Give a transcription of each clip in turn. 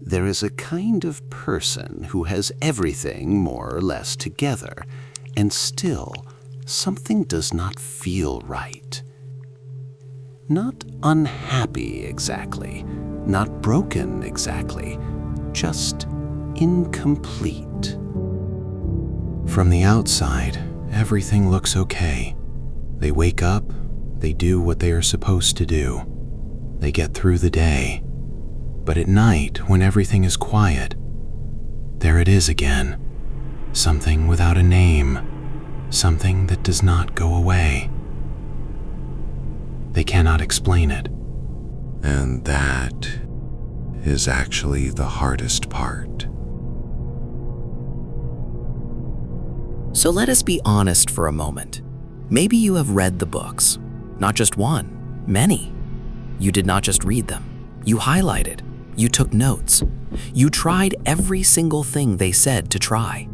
There is a kind of person who has everything more or less together, and still something does not feel right. Not unhappy exactly, not broken exactly, just incomplete. From the outside, everything looks okay. They wake up, they do what they are supposed to do. They get through the day. But at night, when everything is quiet, there it is again. Something without a name. Something that does not go away. They cannot explain it. And that is actually the hardest part. So let us be honest for a moment. Maybe you have read the books. Not just one, many. You did not just read them. You highlighted. You took notes. You tried every single thing they said to try.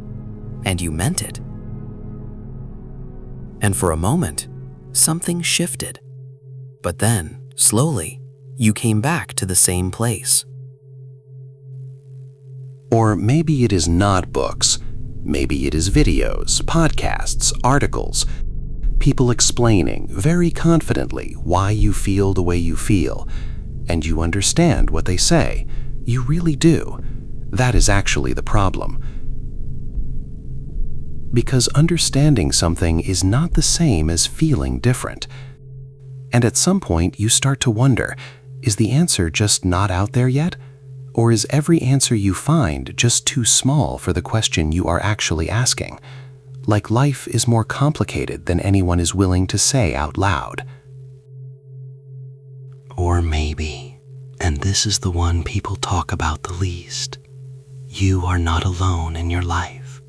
And you meant it. And for a moment, something shifted. But then, slowly, you came back to the same place. Or maybe it is not books. Maybe it is videos, podcasts, articles, people explaining very confidently why you feel the way you feel, and you understand what they say. You really do. That is actually the problem. Because understanding something is not the same as feeling different. And at some point you start to wonder, is the answer just not out there yet? Or is every answer you find just too small for the question you are actually asking? Like life is more complicated than anyone is willing to say out loud. Or maybe, and this is the one people talk about the least, you are not alone in your life.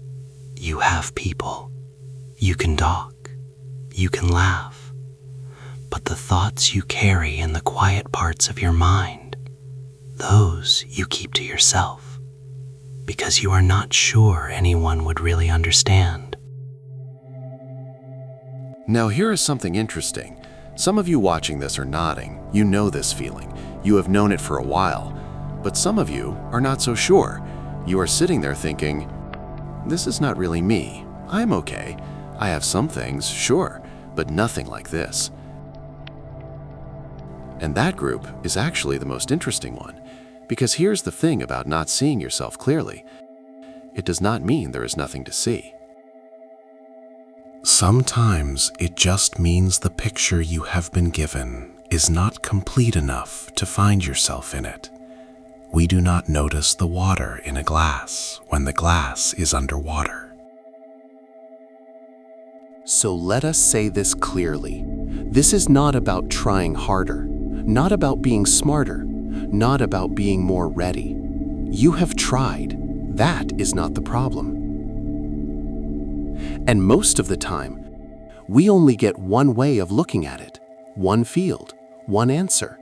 You have people. You can talk. You can laugh. But the thoughts you carry in the quiet parts of your mind, those you keep to yourself, because you are not sure anyone would really understand. Now here is something interesting. Some of you watching this are nodding. You know this feeling. You have known it for a while. But some of you are not so sure. You are sitting there thinking, this is not really me. I'm okay. I have some things, sure, but nothing like this. And that group is actually the most interesting one, because here's the thing about not seeing yourself clearly. It does not mean there is nothing to see. Sometimes it just means the picture you have been given is not complete enough to find yourself in it. We do not notice the water in a glass when the glass is underwater. So let us say this clearly. This is not about trying harder, not about being smarter, not about being more ready. You have tried. That is not the problem. And most of the time, we only get one way of looking at it, one field, one answer,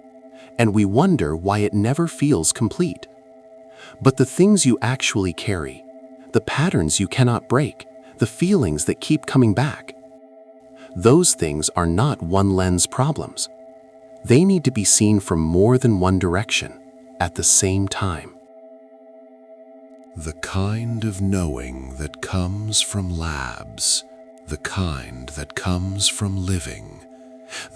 and we wonder why it never feels complete. But the things you actually carry, the patterns you cannot break, the feelings that keep coming back, those things are not one lens problems. They need to be seen from more than one direction at the same time. The kind of knowing that comes from labs, the kind that comes from living,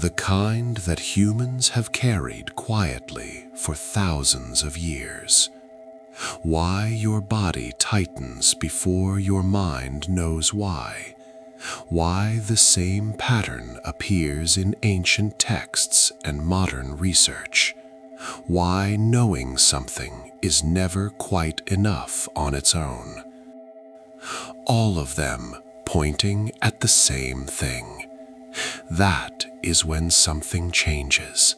the kind that humans have carried quietly for thousands of years. Why your body tightens before your mind knows why. Why the same pattern appears in ancient texts and modern research. Why knowing something is never quite enough on its own. All of them pointing at the same thing. That is when something changes.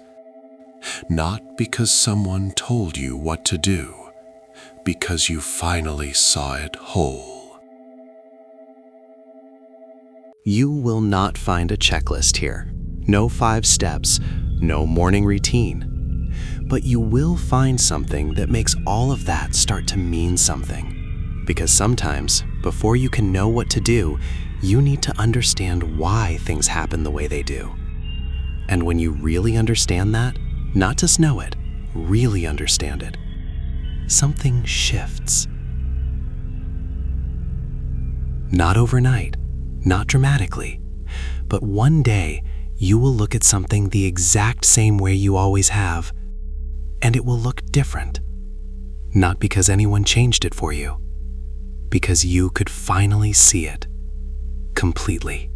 Not because someone told you what to do, because you finally saw it whole. You will not find a checklist here. No 5 steps, no morning routine. But you will find something that makes all of that start to mean something. Because sometimes, before you can know what to do, you need to understand why things happen the way they do. And when you really understand that, not just know it, really understand it, something shifts. Not overnight, not dramatically, but one day you will look at something the exact same way you always have, and it will look different. Not because anyone changed it for you, because you could finally see it completely.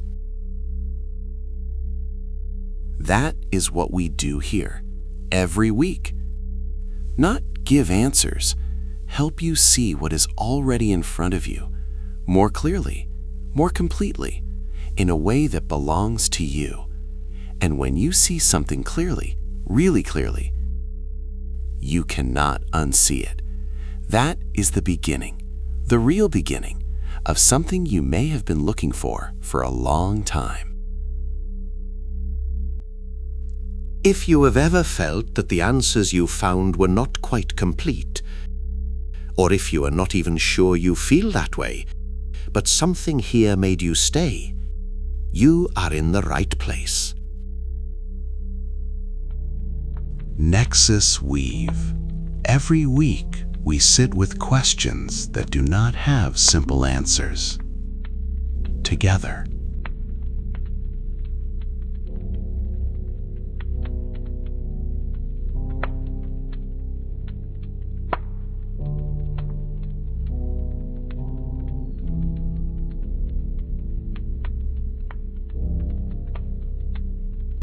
That is what we do here, every week. Not give answers, help you see what is already in front of you, more clearly, more completely, in a way that belongs to you. And when you see something clearly, really clearly, you cannot unsee it. That is the beginning, the real beginning, of something you may have been looking for a long time. If you have ever felt that the answers you found were not quite complete, or if you are not even sure you feel that way, but something here made you stay, you are in the right place. Nexus Weave. Every week, we sit with questions that do not have simple answers. Together,